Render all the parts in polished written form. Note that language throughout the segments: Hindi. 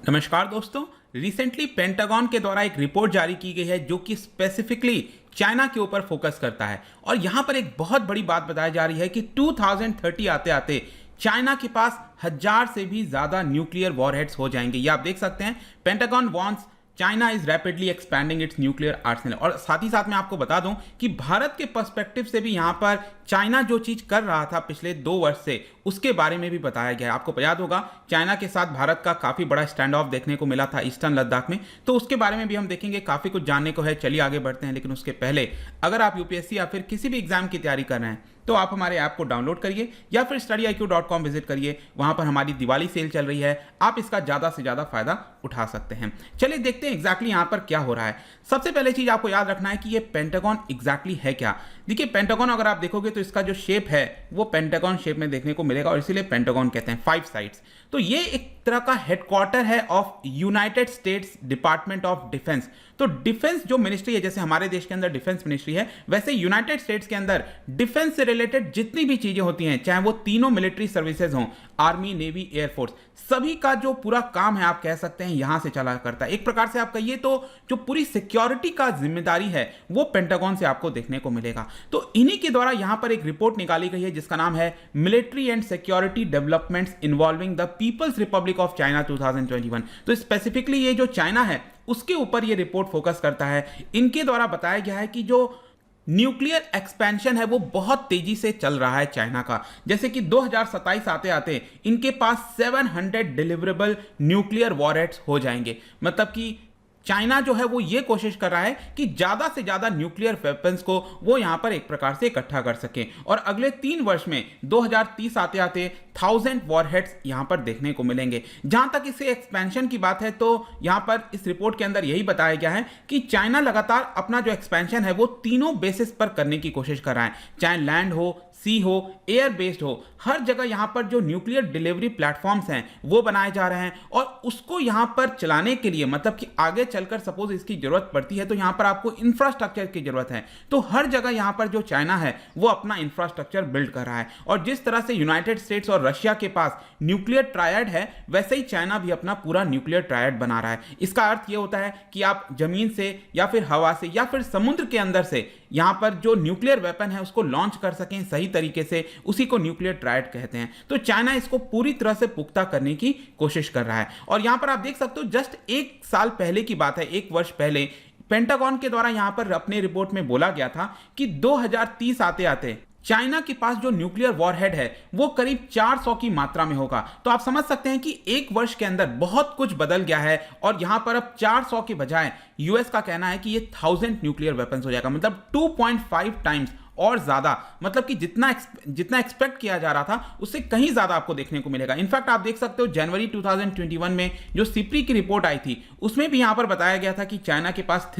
नमस्कार दोस्तों। रिसेंटली पेंटागन के द्वारा एक रिपोर्ट जारी की गई है जो कि स्पेसिफिकली चाइना के ऊपर फोकस करता है और यहां पर एक बहुत बड़ी बात बताई जा रही है कि 2030 आते आते चाइना के पास 1000 से भी ज्यादा न्यूक्लियर वॉरहेड्स हो जाएंगे। ये आप देख सकते हैं। Pentagon wants China is rapidly expanding it's nuclear Arsenal. और साथ ही साथ मैं आपको बता दूं कि भारत के पर्सपेक्टिव से भी यहां पर चाइना जो चीज कर रहा था पिछले 2 वर्ष से उसके बारे में भी बताया गया है। आपको याद होगा चाइना के साथ भारत का काफी बड़ा स्टैंड ऑफ देखने को मिला था ईस्टर्न लद्दाख में, तो उसके बारे में भी हम देखेंगे। काफी कुछ जानने को है, चलिए आगे बढ़ते हैं। लेकिन उसके पहले अगर आप यूपीएससी या फिर किसी भी एग्जाम की तैयारी कर रहे हैं तो आप हमारे ऐप को डाउनलोड करिए या फिर studyIQ.com विजिट करिए। वहां पर हमारी दिवाली सेल चल रही है, आप इसका ज्यादा से ज्यादा फायदा उठा सकते हैं। चलिए देखते हैं एग्जैक्टली यहां पर क्या हो रहा है। सबसे पहले चीज आपको याद रखना है कि ये पेंटागन एग्जैक्टली है क्या। देखिए पेंटागन अगर आप देखोगे तो इसका जो शेप है वो पेंटागन शेप में देखने को मिलेगा और इसीलिए पेंटागन कहते हैं, 5 साइड्स। तो ये एक तरह का हेडक्वार्टर है of United states department of defence. तो डिफेंस जो मिनिस्ट्री है, जैसे हमारे देश के अंदर डिफेंस मिनिस्ट्री है, वैसे यूनाइटेड स्टेट्स के अंदर डिफेंस से रिलेटेड जितनी भी चीजें होती हैं, चाहे वो तीनों मिलिट्री सर्विसेज हों, आर्मी, नेवी, एयरफोर्स, सभी का जो पूरा काम है आप कह सकते हैं यहां से चला करता है। एक प्रकार से आप कहिए तो जो पूरी सिक्योरिटी का जिम्मेदारी है वो पेंटागन से आपको देखने को मिलेगा। तो इन्हीं के द्वारा यहां पर एक रिपोर्ट निकाली गई है जिसका नाम है military and security developments involving the People's Republic of China 2021। तो स्पेसिफिकली ये जो चाइना है उसके ऊपर ये रिपोर्ट फोकस करता है। इनके द्वारा बताया गया है कि जो न्यूक्लियर एक्सपेंशन है वो बहुत तेजी से चल रहा है चाइना का। जैसे कि 2027 आते आते इनके पास 700 डिलीवरेबल न्यूक्लियर वॉरहेड्स हो जाएंगे। मतलब कि चाइना जो है वो ये कोशिश कर रहा है कि ज्यादा से ज्यादा न्यूक्लियर वेपन्स को वो यहां पर एक प्रकार से इकट्ठा कर सके और अगले 3 वर्ष में 2030 आते आते 1000 वॉरहेड्स यहां पर देखने को मिलेंगे। जहां तक इसे एक्सपेंशन की बात है तो यहां पर इस रिपोर्ट के अंदर यही बताया गया है कि चाइना लगातार अपना जो एक्सपेंशन है वो तीनों बेसिस पर करने की कोशिश कर रहा है, चाहे लैंड हो, सी हो, एयर बेस्ड हो, हर जगह यहां पर जो न्यूक्लियर डिलीवरी प्लेटफॉर्म्स हैं वो बनाए जा रहे हैं और उसको यहां पर चलाने के लिए, मतलब कि आगे चलकर सपोज इसकी जरूरत पड़ती है तो यहां पर आपको इंफ्रास्ट्रक्चर की जरूरत है। तो हर जगह यहां पर जो चाइना है वो अपना इंफ्रास्ट्रक्चर बिल्ड कर रहा है और जिस तरह से यूनाइटेड स्टेट्स और रशिया के पास न्यूक्लियर ट्रायड है वैसे ही चाइना भी अपना पूरा न्यूक्लियर ट्रायड बना रहा है। इसका अर्थ यह होता है कि आप जमीन से या फिर हवा से या फिर समुद्र के अंदर से यहां पर जो न्यूक्लियर वेपन है उसको लॉन्च कर सकें सही तरीके से, उसी को न्यूक्लियर ट्रायड कहते हैं। तो चाइना इसको पूरी तरह से पुख्ता करने की कोशिश कर रहा है और यहां पर आप देख सकते हो जस्ट 1 साल पहले की बात है, 1 वर्ष पहले पेंटागन के द्वारा यहां पर अपने रिपोर्ट में बोला गया था कि 2030 आते आते चाइना के पास जो न्यूक्लियर वॉरहेड है वो करीब 400 की मात्रा में होगा। तो आप समझ सकते हैं कि 1 वर्ष के अंदर बहुत कुछ बदल गया है और यहां पर अब 400 के बजाय यूएस का कहना है कि ये 1000 न्यूक्लियर वेपन्स हो जाएगा, मतलब 2.5 टाइम्स और ज्यादा। मतलब कि जितना एक्सपेक्ट किया जा रहा था उससे कहीं ज्यादा आपको देखने को मिलेगा। इनफैक्ट आप देख सकते हो जनवरी 2021 में जो सिप्री की रिपोर्ट आई थी उसमें भी यहां पर बताया गया था कि चाइना के पास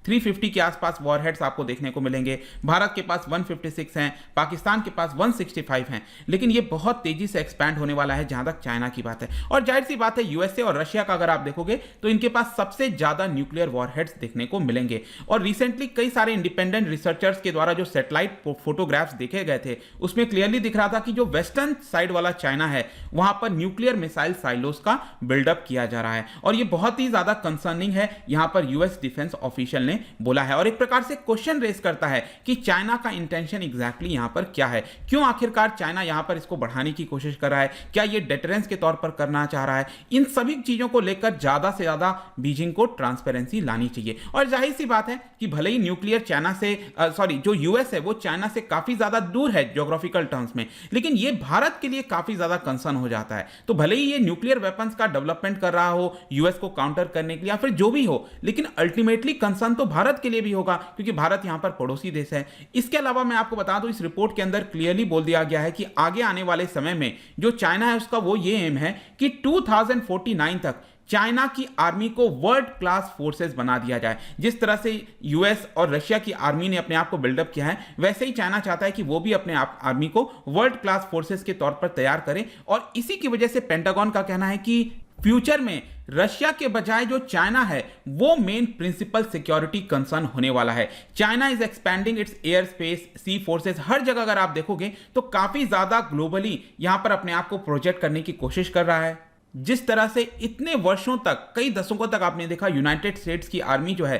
350 के आसपास वॉरहेड्स आपको देखने को मिलेंगे, भारत के पास 156 हैं, पाकिस्तान के पास 165 हैं। लेकिन ये बहुत तेजी से एक्सपैंड होने वाला है जहां तक चाइना की बात है। और जाहिर सी बात है यूएसए और रशिया का अगर आप देखोगे तो इनके पास सबसे ज्यादा न्यूक्लियर वॉरहेड्स देखने को मिलेंगे। और रिसेंटली कई सारे इंडिपेंडेंट रिसर्चर्स के द्वारा जो सैटेलाइट फोटोग्राफ्स देखे गए थे उसमें क्लियरली दिख रहा था कि जो वेस्टर्न साइड वाला चाइना है वहां पर न्यूक्लियर मिसाइल साइलोस का बिल्डअप किया जा रहा है और ये बहुत ही ज्यादा कंसर्निंग है, यहां पर यूएस डिफेंस ऑफिशियल बोला है। और एक प्रकार से क्वेश्चन रेस करता है कि चाइना का इंटेंशन एग्जैक्टली यहां पर क्या है, क्यों आखिरकार चाइना यहां पर इसको बढ़ाने की कोशिश कर रहा है, क्या ये डेटरेंस के तौर पर करना चाह रहा है। इन सभी चीजों को लेकर ज्यादा से ज्यादा बीजिंग को ट्रांसपेरेंसी लानी चाहिए। और जाहिर सी बात है कि भले ही न्यूक्लियर चाइना से जो यूएस है वो चाइना से काफी ज्यादा दूर है ज्योग्राफिकल टर्म्स में, लेकिन ये भारत के लिए काफी ज्यादा कंसर्न हो जाता है। तो भले ही ये न्यूक्लियर वेपन्स का डेवलपमेंट कर रहा हो यूएस को काउंटर करने के लिए या फिर जो भी हो, लेकिन अल्टीमेटली कंसर्न तो भारत के लिए भी होगा क्योंकि भारत यहां पर पड़ोसी देश है। इसके अलावा मैं आपको बता दूं इस रिपोर्ट के अंदर क्लियरली बोल दिया गया है कि आगे आने वाले समय में जो चाइना है उसका वो ये एम है कि 2049 तक चाइना की आर्मी को वर्ल्ड क्लास फोर्सेस बना दिया जाए। जिस तरह से यूएस और रशिया की आर्मी ने अपने आप को बिल्डअप किया है वैसे ही चाइना चाहता है कि वो भी अपने आप आर्मी को वर्ल्ड क्लास फोर्सेस के तौर पर तैयार करे। और इसी की वजह से पेंटागन का कहना है कि फ्यूचर में रशिया के बजाय जो चाइना है वो मेन प्रिंसिपल सिक्योरिटी कंसर्न होने वाला है। China is expanding its air space, sea forces, हर जगह अगर आप देखोगे तो काफी ज्यादा ग्लोबली यहां पर अपने आप को प्रोजेक्ट करने की कोशिश कर रहा है। जिस तरह से इतने वर्षों तक, कई दशकों तक आपने देखा यूनाइटेड स्टेट्स की आर्मी जो है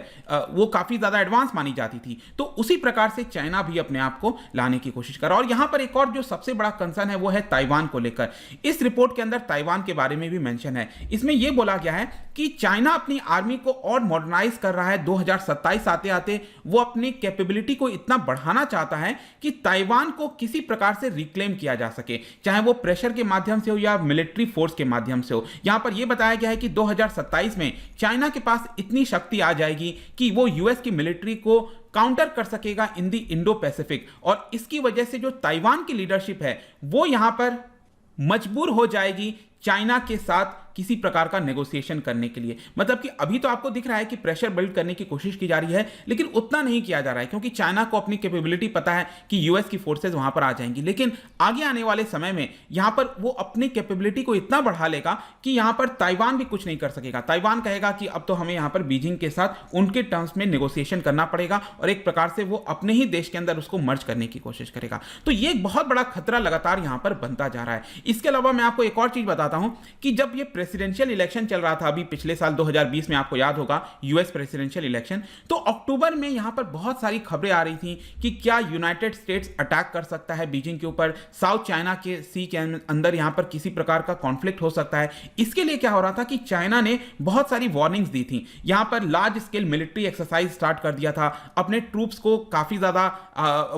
वो काफी ज्यादा एडवांस मानी जाती थी, तो उसी प्रकार से चाइना भी अपने आप को लाने की कोशिश कर रहा है। और यहां पर एक और जो सबसे बड़ा कंसर्न है वो है ताइवान को लेकर। इस रिपोर्ट के अंदर ताइवान के बारे में भी मेंशन है। इसमें यह बोला गया है कि चाइना अपनी आर्मी को और मॉडर्नाइज कर रहा है। 2027 आते आते वो अपनी कैपेबिलिटी को इतना बढ़ाना चाहता है कि ताइवान को किसी प्रकार से रिक्लेम किया जा सके, चाहे वो प्रेशर के माध्यम से हो या मिलिट्री फोर्स के माध्यम से हो। यहां पर यह बताया गया है कि 2027 में चाइना के पास इतनी शक्ति आ जाएगी कि वो यूएस की मिलिट्री को काउंटर कर सकेगा इन दी इंडो पैसिफिक, और इसकी वजह से जो ताइवान की लीडरशिप है वो यहां पर मजबूर हो जाएगी चाइना के साथ किसी प्रकार का नेगोशिएशन करने के लिए। मतलब कि अभी तो आपको दिख रहा है कि प्रेशर बिल्ड करने की कोशिश की जा रही है, लेकिन उतना नहीं किया जा रहा है, क्योंकि चाइना को अपनी कैपेबिलिटी पता है कि यूएस की फोर्सेज वहां पर आ जाएंगी। लेकिन आगे आने वाले समय में यहां पर वो अपनी कैपेबिलिटी को इतना बढ़ा लेगा कि यहां पर ताइवान भी कुछ नहीं कर सकेगा। ताइवान कहेगा कि अब तो हमें यहां पर बीजिंग के साथ उनके टर्म्स में नेगोशिएशन करना पड़ेगा, और एक प्रकार से वो अपने ही देश के अंदर उसको मर्ज करने की कोशिश करेगा। तो ये एक बहुत बड़ा खतरा लगातार यहां पर बनता जा रहा है। इसके अलावा मैं आपको एक और चीज बताता हूं कि जब ये प्रेसिडेंशियल इलेक्शन चल रहा था अभी पिछले साल 2020 में, आपको याद होगा यूएस प्रेसिडेंशियल इलेक्शन, तो अक्टूबर में यहां पर बहुत सारी खबरें आ रही थी कि क्या यूनाइटेड स्टेट्स अटैक कर सकता है बीजिंग के ऊपर, साउथ चाइना के सी के अंदर यहां पर किसी प्रकार का कॉन्फ्लिक्ट हो सकता है। इसके लिए क्या हो रहा था कि चाइना ने बहुत सारी वार्निंग्स दी थी, यहां पर large scale military exercise start कर दिया था, अपने ट्रूप्स को काफी ज्यादा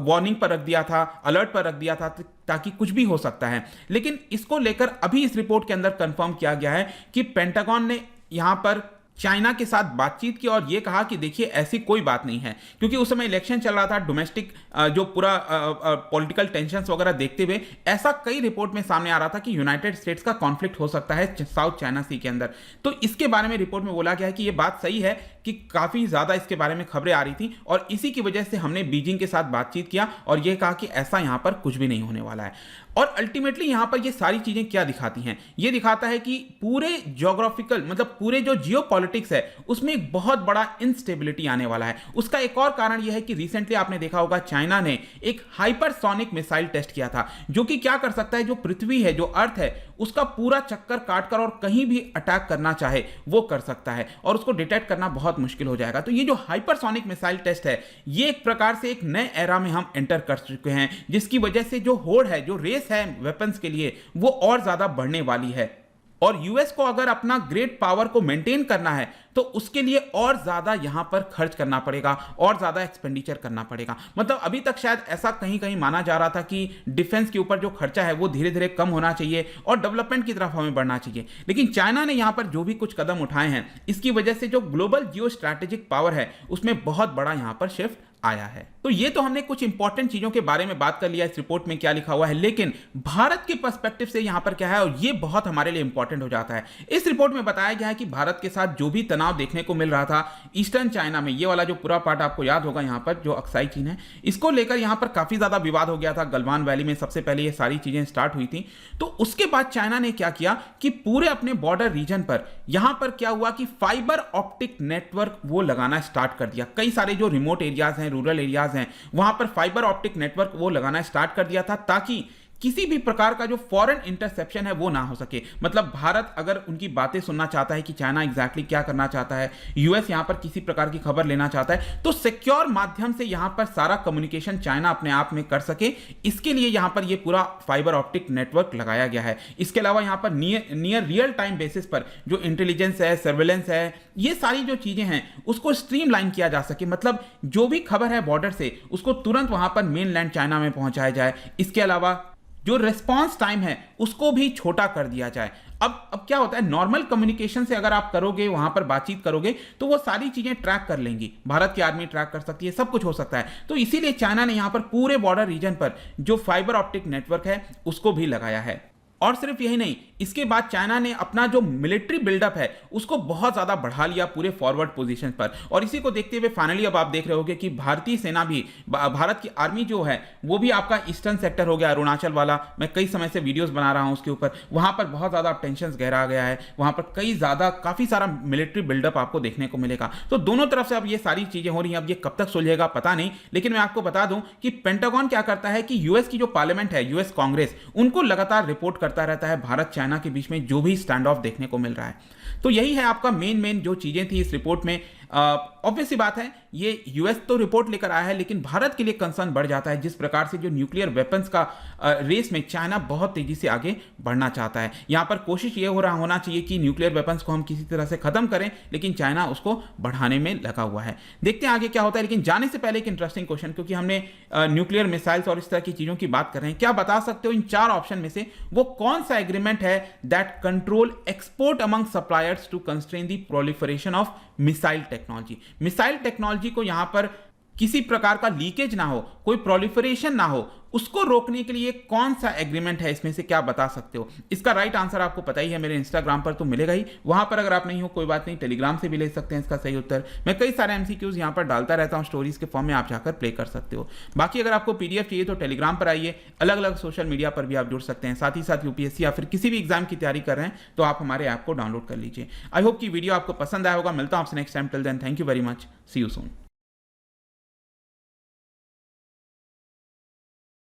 वार्निंग पर रख दिया था, अलर्ट पर रख दिया था ताकि कुछ भी हो सकता है। लेकिन इसको लेकर अभी इस रिपोर्ट के अंदर कंफर्म किया गया है कि पेंटागन ने यहां पर चाइना के साथ बातचीत की और यह कहा कि देखिए ऐसी कोई बात नहीं है, क्योंकि उस समय इलेक्शन चल रहा था, डोमेस्टिक जो पूरा पॉलिटिकल टेंशन्स वगैरह देखते हुए ऐसा कई रिपोर्ट में सामने आ रहा था कि यूनाइटेड स्टेट्स का कॉन्फ्लिक्ट हो सकता है साउथ चाइना सी के अंदर। तो इसके बारे में रिपोर्ट में बोला गया है कि यह बात सही है कि काफी ज्यादा इसके बारे में खबरें आ रही थी, और इसी की वजह से हमने बीजिंग के साथ बातचीत किया और यह कहा कि ऐसा यहां पर कुछ भी नहीं होने वाला है। और अल्टीमेटली यहां पर ये सारी चीजें क्या दिखाती हैं, ये दिखाता है कि पूरे ज्योग्राफिकल, मतलब पूरे जो जियोपॉलिटिक्स है उसमें एक बहुत बड़ा इंस्टेबिलिटी आने वाला है। उसका एक और कारण यह है कि रिसेंटली आपने देखा होगा चाइना ने एक हाइपरसोनिक मिसाइल टेस्ट किया था, जो कि क्या कर सकता है, जो पृथ्वी है, जो अर्थ है, उसका पूरा चक्कर काटकर और कहीं भी अटैक करना चाहे वो कर सकता है, और उसको डिटेक्ट करना बहुत मुश्किल हो जाएगा। तो ये जो हाइपरसोनिक मिसाइल टेस्ट है, ये एक प्रकार से एक नए एरा में हम एंटर कर चुके हैं, जिसकी वजह से जो होड़ है, जो रेस है वेपन्स के लिए, वो और ज्यादा बढ़ने वाली है। और यूएस को अगर अपना ग्रेट पावर को मेंटेन करना है तो उसके लिए और ज्यादा यहां पर खर्च करना पड़ेगा, और ज्यादा एक्सपेंडिचर करना पड़ेगा। मतलब अभी तक शायद ऐसा कहीं कहीं माना जा रहा था कि डिफेंस के ऊपर जो खर्चा है वो धीरे धीरे कम होना चाहिए और डेवलपमेंट की तरफ हमें बढ़ना चाहिए। लेकिन चाइना ने यहां पर जो भी कुछ कदम उठाए हैं, इसकी वजह से जो ग्लोबल जियो स्ट्रैटेजिक पावर है उसमें बहुत बड़ा यहां पर शिफ्ट आया है। तो ये तो हमने कुछ इंपॉर्टेंट चीजों के बारे में बात कर लिया, इस रिपोर्ट में क्या लिखा हुआ है, लेकिन भारत के पर्सपेक्टिव से यहां पर क्या है, और ये बहुत हमारे लिए इंपॉर्टेंट हो जाता है। इस रिपोर्ट में बताया गया है कि भारत के साथ जो भी तनाव देखने को मिल रहा था ईस्टर्न चाइना में, ये वाला जो पूरा पार्ट आपको याद होगा यहां पर जो अक्साई चीन है, इसको लेकर यहां पर काफी ज्यादा विवाद हो गया था। गलवान वैली में सबसे पहले ये सारी चीजें स्टार्ट हुई थी। तो उसके बाद चाइना ने क्या किया कि पूरे अपने बॉर्डर रीजन पर यहां पर क्या हुआ कि फाइबर ऑप्टिक नेटवर्क वो लगाना स्टार्ट कर दिया। कई सारे जो रिमोट एरियाज हैं, रूरल एरियाज हैं, वहां पर फाइबर ऑप्टिक नेटवर्क वो लगाना स्टार्ट कर दिया था, ताकि किसी भी प्रकार का जो फॉरेन इंटरसेप्शन है वो ना हो सके। मतलब भारत अगर उनकी बातें सुनना चाहता है कि चाइना एग्जैक्टली क्या करना चाहता है, यूएस यहां पर किसी प्रकार की खबर लेना चाहता है, तो सिक्योर माध्यम से यहां पर सारा कम्युनिकेशन चाइना अपने आप में कर सके, इसके लिए यहां पर ये पूरा फाइबर ऑप्टिक नेटवर्क लगाया गया है। इसके अलावा यहां पर नियर रियल टाइम बेसिस पर जो इंटेलिजेंस है, सर्वेलेंस है, ये सारी जो चीजें हैं उसको स्ट्रीमलाइन किया जा सके। मतलब जो भी खबर है बॉर्डर से, उसको तुरंत वहां पर मेनलैंड चाइना में पहुंचाया जाए। इसके अलावा जो रिस्पांस टाइम है उसको भी छोटा कर दिया जाए। अब क्या होता है, नॉर्मल कम्युनिकेशन से अगर आप करोगे, वहां पर बातचीत करोगे, तो वो सारी चीजें ट्रैक कर लेंगी, भारत की आर्मी ट्रैक कर सकती है, सब कुछ हो सकता है। तो इसीलिए चाइना ने यहां पर पूरे बॉर्डर रीजन पर जो फाइबर ऑप्टिक नेटवर्क है उसको भी लगाया है। और सिर्फ यही नहीं, इसके बाद चाइना ने अपना जो मिलिट्री बिल्डअप है उसको बहुत ज्यादा बढ़ा लिया पूरे फॉरवर्ड पोजीशन पर। और इसी को देखते हुए फाइनली अब आप देख रहे होगे कि भारतीय सेना भी, भारत की आर्मी जो है वो भी आपका ईस्टर्न सेक्टर हो गया, अरुणाचल वाला, मैं कई समय से वीडियोस बना रहा हूं उसके ऊपर, वहां पर बहुत ज्यादा टेंशन गहरा गया है, वहां पर काफी सारा मिलिट्री बिल्डअप आपको देखने को मिलेगा। तो दोनों तरफ से अब ये सारी चीजें हो रही हैं। अब ये कब तक सुलझेगा पता नहीं, लेकिन मैं आपको बता दूं कि पेंटागन क्या करता है कि यूएस की जो पार्लियामेंट है, यूएस कांग्रेस, उनको लगातार रिपोर्ट करता करता रहता है भारत चाइना के बीच में जो भी स्टैंड ऑफ देखने को मिल रहा है। तो यही है आपका मेन जो चीजें थी इस रिपोर्ट में। ऑब्वियस सी बात है, ये यूएस तो रिपोर्ट लेकर आया है, लेकिन भारत के लिए कंसर्न बढ़ जाता है जिस प्रकार से जो न्यूक्लियर वेपन्स का रेस में चाइना बहुत तेजी से आगे बढ़ना चाहता है। यहां पर कोशिश ये होना चाहिए कि न्यूक्लियर वेपन्स को हम किसी तरह से खत्म करें, लेकिन चाइना उसको बढ़ाने में लगा हुआ है। देखते हैं आगे क्या होता है। लेकिन जाने से पहले एक इंटरेस्टिंग क्वेश्चन, क्योंकि हमने न्यूक्लियर मिसाइल्स और इस तरह की चीजों की बात कर रहे हैं, क्या बता सकते हो इन 4 ऑप्शन में से वो कौन सा एग्रीमेंट है that control export among suppliers to constrain the proliferation of missile technology. Missile technology को यहां पर किसी प्रकार का लीकेज ना हो, कोई प्रोलिफरेशन ना हो, उसको रोकने के लिए कौन सा एग्रीमेंट है, इसमें से क्या बता सकते हो? इसका राइट आंसर आपको पता ही है, मेरे इंस्टाग्राम पर तो मिलेगा ही। वहां पर अगर आप नहीं हो कोई बात नहीं, टेलीग्राम से भी ले सकते हैं इसका सही उत्तर। मैं कई सारे एमसीक्यूज यहां पर डालता रहता हूं स्टोरीज के फॉर्म में, आप जाकर प्ले कर सकते हो। बाकी अगर आपको पीडीएफ चाहिए तो टेलीग्राम पर आइए, अलग अलग सोशल मीडिया पर भी आप जुड़ सकते हैं। साथ ही साथ यूपीएससी या फिर किसी भी एग्जाम की तैयारी कर रहे हैं तो आप हमारे ऐप को डाउनलोड कर लीजिए। आई होप कि वीडियो आपको पसंद आया होगा। मिलता हूं आपसे next time. Till then, thank you very much, see you soon.